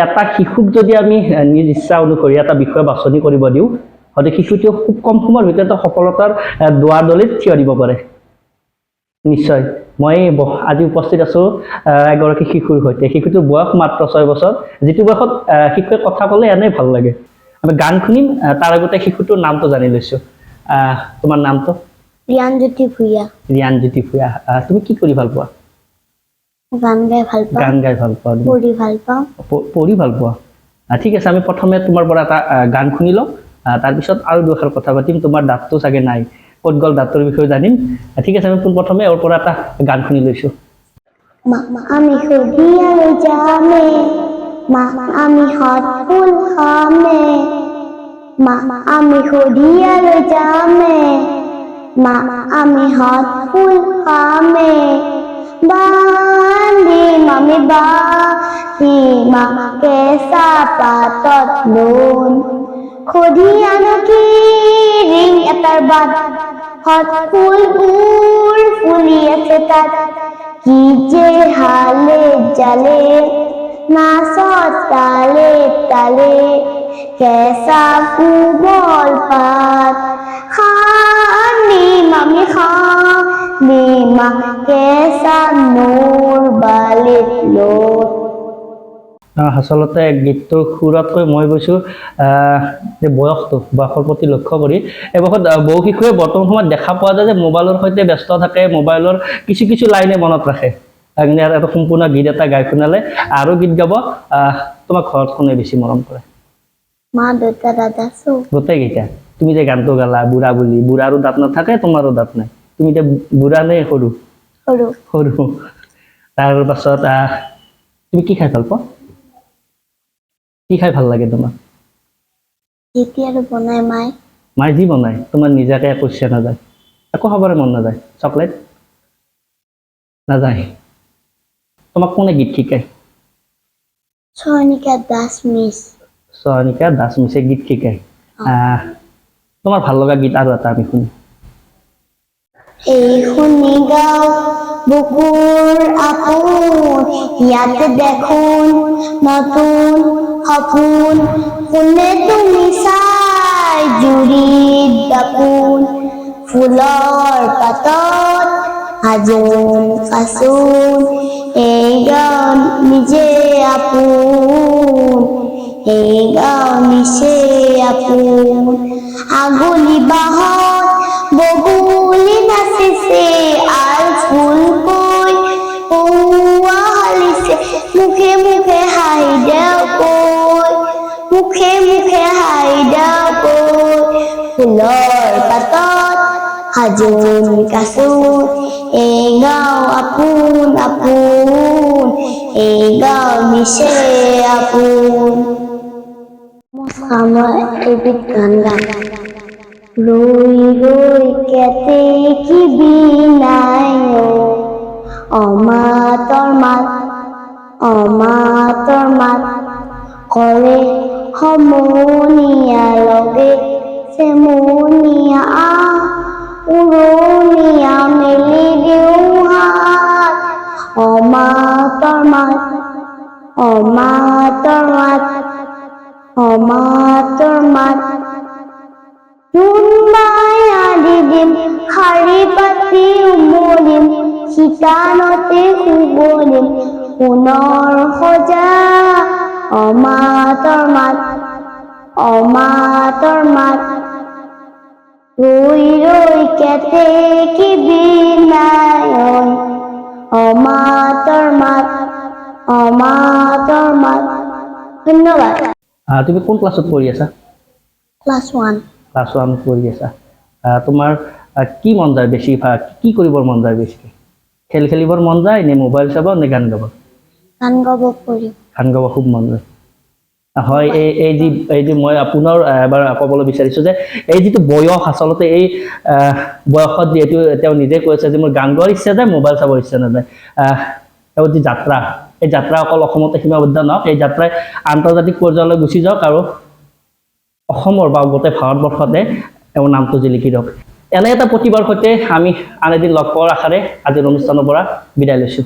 এটা শিশুক যদি আমি নিজ ইচ্ছা অনুসৰি এটা বিষয় বাছনি কৰিব দিওঁ হয়তো শিশুটিও খুব কম সময়ৰ ভিতৰতে সফলতাৰ দুৱাৰদলিত থিয় দিব পাৰে নিশ্চয় মই আজি উপস্থিত আছো এগৰাকী শিশুৰ সৈতে শিশুটোৰ বয়স মাত্ৰ 6 বছৰ যিটো বয়সত শিশুৱে কথা ক'লে এনে ভাল লাগে আমি গান শুনিম তাৰ আগতে শিশুটোৰ নামটো জানি লৈছো তোমাৰ নামটো ৰিয়ানজ্যোতি ভূঞা ৰিয়ানজ্যোতি ভূঞা তুমি কি কৰি ভাল পোৱা গান গাই ভাল পাওঁ পঢ়ি ভাল পাওঁ পঢ়ি ভাল পোৱা ঠিক আছে আমি প্ৰথমে তোমাৰ পৰা এটা গান শুনি লওঁ তাৰপিছত আৰু দুষাৰ কথা পাতিম তোমাৰ দাঁতটো চাগে নাই ক'ত গ'ল দাঁতৰ বিষয়ে জানিম ঠিক আছে আমি প্ৰথমে ওৰ পৰা এটা গান শুনি লৈছো আমি সুধিয়ালৈ যামে আমি হাত ফুল খামে আমি সুধিয়ালৈ যামে আমি হাত ফুল খামে বান্দিম আমি বান্দিম কেঁচা পাতত লোন সুধিয়ানো কি ৰিং এটাৰ বাট হাত ফুলবোৰ ফুলি আছে তাত কি যে হালে জালে নাচত তালে তালে কেঁচা কোমল পাত খান্দিম আমি খান্দিম কেঁচা নূৰ বালিত লোট আচলতে গীতটোৰ সুৰতকৈ মই গৈছো যে বয়সৰ প্ৰতি লক্ষ্য কৰি এই বয়সত বহু শিশুৱে বৰ্তমান সময়ত দেখা পোৱা যায় যে মোবাইলৰ সৈতে ব্যস্ত থাকে মোবাইলৰ কিছু কিছু লাইনে মনত ৰাখে এটা সম্পূৰ্ণ গীত এটা গাই শুনালে আৰু গীত গাব তোমাক ঘৰত কোনে বেছি মৰম কৰে মা দেউতা দাদা চব গোটেইকেইটা তুমি যে গানটো গালা বুঢ়া বুলি বুঢ়াৰো দাঁত নাথাকে তোমাৰো দাঁত নাই তুমি এতিয়া বুঢ়া নে সৰু সৰু সৰু তাৰ পাছত তুমি কি খাই ভাল পোৱা কি খাই ভাল লাগে তোমাৰ যেতিয়া বনাই মায়ে যি বনাই তোমাৰ নিজাকে একো ইচ্ছা নাযায় একো খাবৰে মন নাযায় চকলেট নাযায় তোমাক কোনে গীত শিকায় চয়নিকা দাস মিছে গীত শিকায় তোমাৰ ভাল লগা গীত আৰু এটা আমি শুনি এই শুনি গাও বুকুৰ আপোন ইয়াতে দেখোন নতুন সপোন কোনে তুমি চাই জুৰিত দাপোন ফুলৰ পাতত আজোন কাচোন এই গাঁও নিজে আপোন এই গাঁও নিচে আপোন আগুলি বাহত বগুলি নাচিছে আর ফুল কই পৌৱা হালিছে মুখে মুখে হাই দেও কই মুখে মুখে হাই দেও কই ফুলৰ পাতত সাজোন কাচোন এই গাঁও আপোন আপোন এই গাঁও নিচে আপোন আমাৰ এবিধ গান গাম ৰই ৰই কেতে কি বিনায় অমাতৰ মাত কৰে সমনীয়া লগে চেমনীয়া উৰণীয়া মেলি দিওঁ হাত অমাতৰ মাত কোনবাই আদি দিম শাৰী পাতি উমলিম শীতানতে শুবলিম পুনৰ সজা অমাতৰ মাত ৰৈ ৰৈ কেতে কি বিনায় অমাতৰ মাত ধন্যবাদ তুমি কোন ক্লাছত পঢ়ি আছা ক্লাছ 1 ক্লাছ 1 পঢ়ি আছা তোমাৰ কি মন যায় বেছি কি কৰিবৰ মন যায় বেছিকৈ খেল খেলিবৰ মন যায় নে মোবাইল চাব নে গান গাব গান গাব খুব মন যায় হয় এই যে মই আপোনাৰ এবাৰ ক'বলৈ বিচাৰিছোঁ যে এই যিটো বয়স আচলতে এই বয়সত যিহেতু তেওঁ নিজে কৈছে যে মোৰ গান গোৱাৰ ইচ্ছা যায় মোবাইল চাবৰ ইচ্ছা নাযায় তেওঁৰ যি যাত্ৰা এই যাত্ৰা অকল অসমতে সীমাবদ্ধ নহওক এই যাত্ৰাই আন্তৰ্জাতিক পৰ্যায়লৈ গুচি যাওক আৰু অসমৰ বা গোটেই ভাৰতবৰ্ষতে তেওঁৰ নামটো জিলিকি দিয়ক এনে এটা প্ৰতিভাৰ সৈতে আমি আন এদিন লগ পোৱাৰ আশাৰে আজিৰ অনুষ্ঠানৰ পৰা বিদায় লৈছোঁ